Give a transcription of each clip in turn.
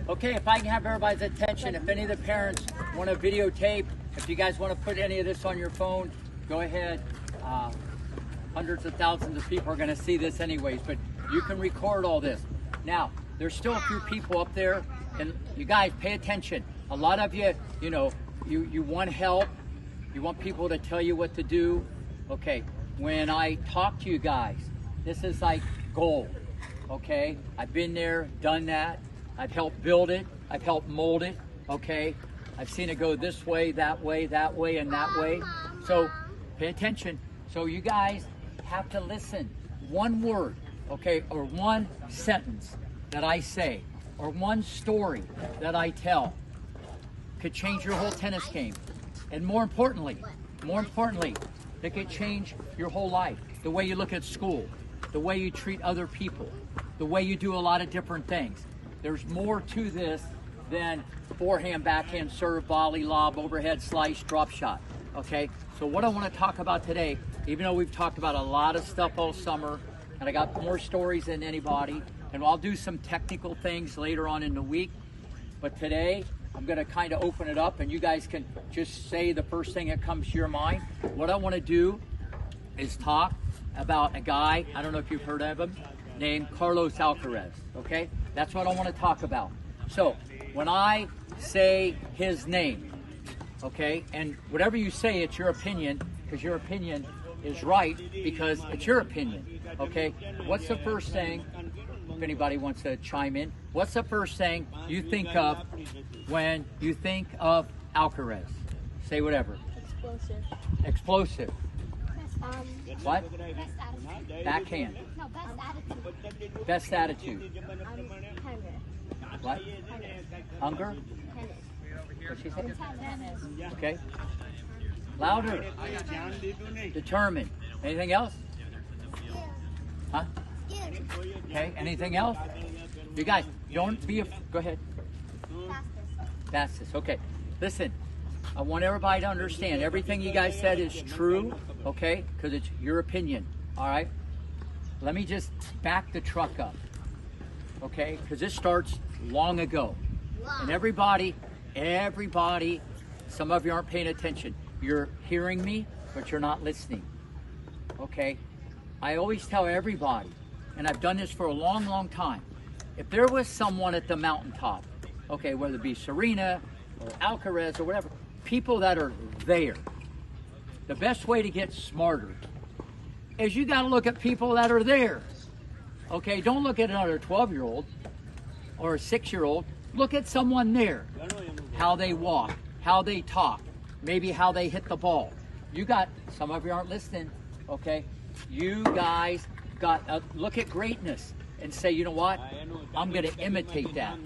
Okay, if I can have everybody's attention, if any of the parents want to videotape, if you guys want to put any of this on your phone, go ahead. Hundreds of thousands of people are going to see this anyways, but you can record all this. Now, there's still a few people up there, and you guys pay attention. A lot of you, you want help. You want people to tell you what to do. Okay, when I talk to you guys, this is like gold, okay? I've been there, done that. I've helped build it. I've helped mold it, okay? I've seen it go this way, and that way. So pay attention. So you guys have to listen. One word, okay, or one sentence that I say, or one story that I tell could change your whole tennis game. And more importantly, it could change your whole life. The way you look at school, the way you treat other people, the way you do a lot of different things. There's more to this than forehand, backhand, serve, volley, lob, overhead, slice, drop shot. Okay, so what I want to talk about today, even though we've talked about a lot of stuff all summer, and I got more stories than anybody, and I'll do some technical things later on in the week, but today I'm going to kind of open it up, and you guys can just say the first thing that comes to your mind. What I want to do is talk about a guy, I don't know if you've heard of him, named Carlos Alcaraz, okay? That's what I want to talk about. So, when I say his name, okay, and whatever you say, it's your opinion, because your opinion is right, because it's your opinion, okay? What's the first thing, if anybody wants to chime in, what's the first thing you think of when you think of Alcaraz? Say whatever. Explosive. What? Backhand. No, best attitude. What? Hunger? What'd she say? Okay. Louder. Determined. Anything else? Huh? Okay. Anything else? You guys, don't be go ahead. Fastest. Okay. Listen, I want everybody to understand everything you guys said is true, okay? Because it's your opinion, all right? Let me just back the truck up, okay? Because this starts long ago. And everybody, some of you aren't paying attention. You're hearing me, but you're not listening, okay? I always tell everybody, and I've done this for a long, long time, if there was someone at the mountaintop, okay, whether it be Serena or Alcaraz or whatever, people that are there, the best way to get smarter is you got to look at people that are there. Okay, don't look at another 12-year-old or a 6-year-old. Look at someone there. How they walk, how they talk, maybe how they hit the ball. You got, some of you aren't listening, okay? You guys got to look at greatness and say, you know what? I'm going to imitate that.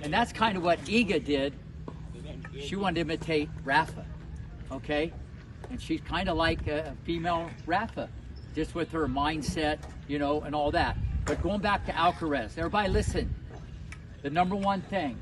And that's kind of what Iga did. She wanted to imitate Rafa, okay? And she's kind of like a female Rafa, just with her mindset, and all that. But going back to Alcaraz, everybody listen. The number one thing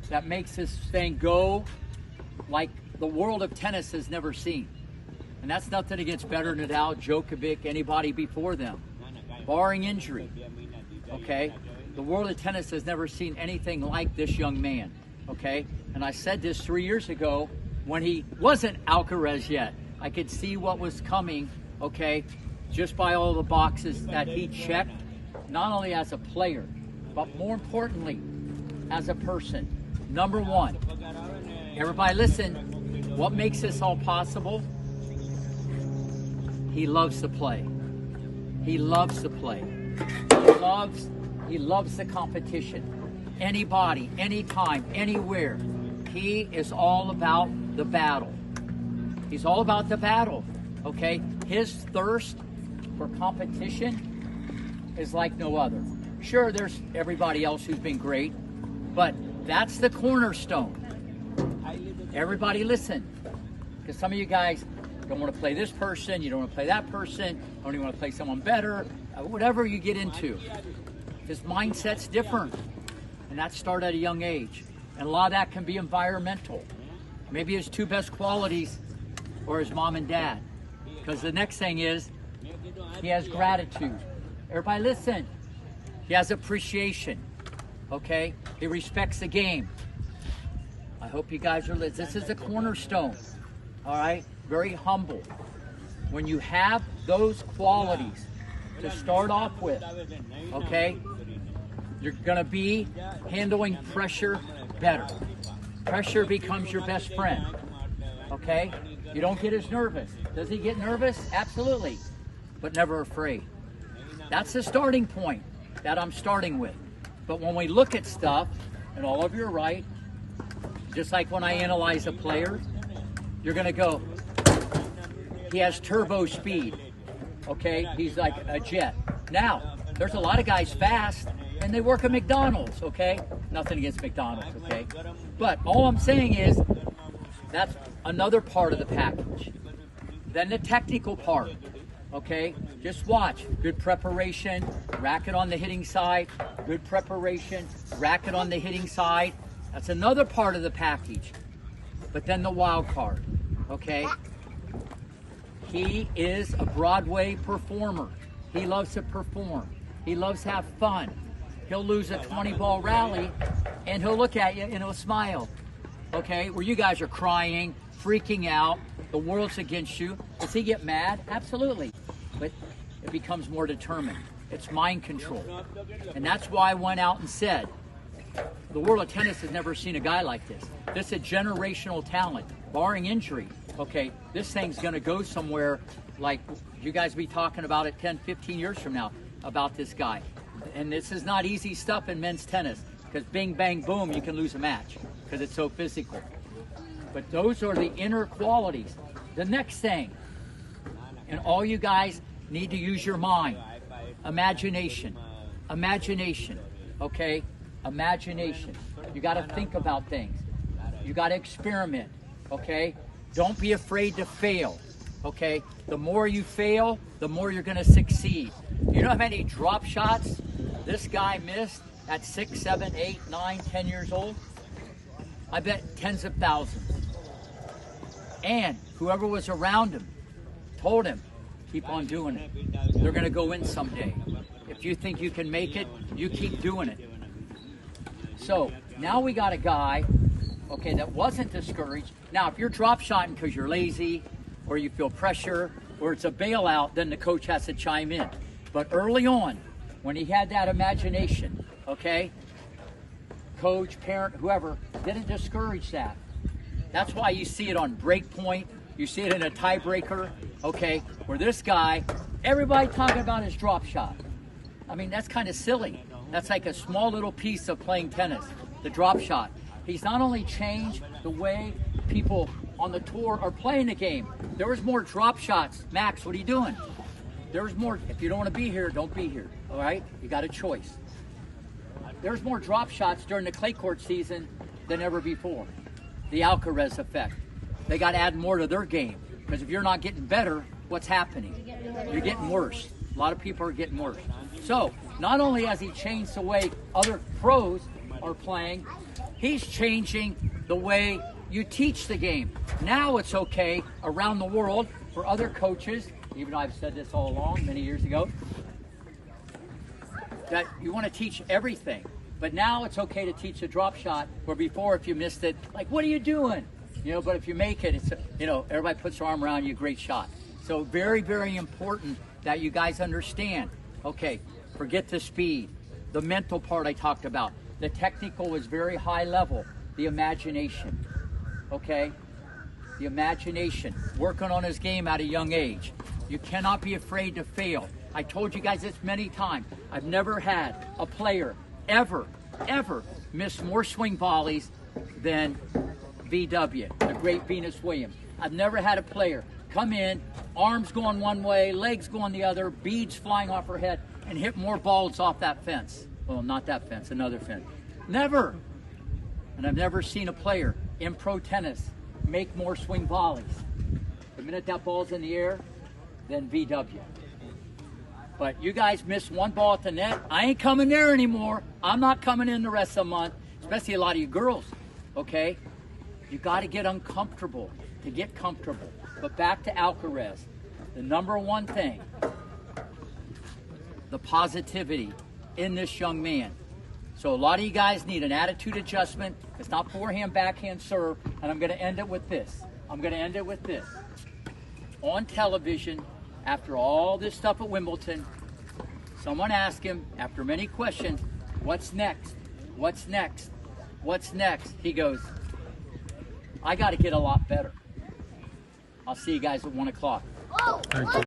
that makes this thing go like the world of tennis has never seen, and that's nothing against Federer, Nadal, Djokovic, anybody before them, barring injury, okay? The world of tennis has never seen anything like this young man, okay? And I said this 3 years ago when he wasn't Alcaraz yet. I could see what was coming, okay, just by all the boxes that he checked, not only as a player, but more importantly, as a person. Number one, everybody listen, what makes this all possible? He loves to play. He loves to play. He loves the competition. Anybody, anytime, anywhere. He is all about the battle. He's all about the battle, okay? His thirst for competition is like no other. Sure, there's everybody else who's been great, but that's the cornerstone. Everybody listen, because some of you guys don't want to play this person, you don't want to play that person, don't even want to play someone better, whatever you get into. His mindset's different, and that started at a young age. And a lot of that can be environmental. Maybe his two best qualities or his mom and dad. Because the next thing is, he has gratitude. Everybody listen. He has appreciation, okay? He respects the game. I hope you guys are listening. This is a cornerstone, all right? Very humble. When you have those qualities to start off with, okay, you're going to be handling pressure better. Pressure becomes your best friend, okay? You don't get as nervous. Does he get nervous? Absolutely, but never afraid. That's the starting point that I'm starting with. But when we look at stuff, and all of you are right, just like when I analyze a player, you're going to go, he has turbo speed, okay? He's like a jet. Now, there's a lot of guys fast, and they work at McDonald's, okay? Nothing against McDonald's, okay? But all I'm saying is, that's another part of the package. Then the technical part, okay? Just watch. Good preparation, racket on the hitting side. Good preparation, racket on the hitting side. That's another part of the package. But then the wild card, okay? He is a Broadway performer. He loves to perform. He loves to have fun. He'll lose a 20-ball rally, and he'll look at you and he'll smile, okay? Where you guys are crying, freaking out, the world's against you. Does he get mad? Absolutely. But it becomes more determined. It's mind control. And that's why I went out and said, the world of tennis has never seen a guy like this. This is a generational talent, barring injury. Okay, this thing's going to go somewhere like you guys be talking about it 10, 15 years from now about this guy. And this is not easy stuff in men's tennis because bing, bang, boom, you can lose a match because it's so physical. But those are the inner qualities. The next thing, and all you guys need to use your mind. Imagination. Imagination, okay? Imagination. You got to think about things. You got to experiment, okay? Don't be afraid to fail, okay? The more you fail, the more you're going to succeed. You know how many drop shots this guy missed at 6, 7, 8, 9, 10 years old? I bet tens of thousands. And whoever was around him told him, keep on doing it. They're going to go in someday. If you think you can make it, you keep doing it. So now we got a guy, okay, that wasn't discouraged. Now, if you're drop shotting because you're lazy or you feel pressure or it's a bailout, then the coach has to chime in. But early on, when he had that imagination, okay, coach, parent, whoever, didn't discourage that. That's why you see it on break point. You see it in a tiebreaker, okay, where this guy, everybody talking about his drop shot. I mean, that's kind of silly. That's like a small little piece of playing tennis, the drop shot. He's not only changed the way people on the tour are playing the game. There was more drop shots. Max, what are you doing? There was more. If you don't want to be here, don't be here, all right? You got a choice. There's more drop shots during the clay court season than ever before. The Alcaraz effect. They got to add more to their game because if you're not getting better, what's happening? You're getting worse. A lot of people are getting worse. So not only has he changed the way other pros are playing, he's changing the way you teach the game. Now it's okay around the world for other coaches, even though I've said this all along many years ago, that you want to teach everything. But now it's okay to teach a drop shot where before if you missed it, like, what are you doing? You know, but if you make it, it's, you know, everybody puts their arm around you, great shot. So very, very important that you guys understand. Okay, forget the speed. The mental part I talked about. The technical is very high level. The imagination, okay? The imagination, working on his game at a young age. You cannot be afraid to fail. I told you guys this many times. I've never had a player ever miss more swing volleys than VW, the great Venus Williams. I've never had a player come in, arms going one way, legs going the other, beads flying off her head, and hit more balls off that fence. Well, not that fence, another fence. Never. And I've never seen a player in pro tennis make more swing volleys the minute that ball's in the air than VW. But you guys missed one ball at the net. I ain't coming there anymore. I'm not coming in the rest of the month, especially a lot of you girls, okay? You got to get uncomfortable to get comfortable. But back to Alcaraz, the number one thing, the positivity in this young man. So a lot of you guys need an attitude adjustment. It's not forehand, backhand serve. And I'm going to end it with this. On television, after all this stuff at Wimbledon, someone asked him, after many questions, what's next? What's next? What's next? He goes, I got to get a lot better. I'll see you guys at 1 o'clock.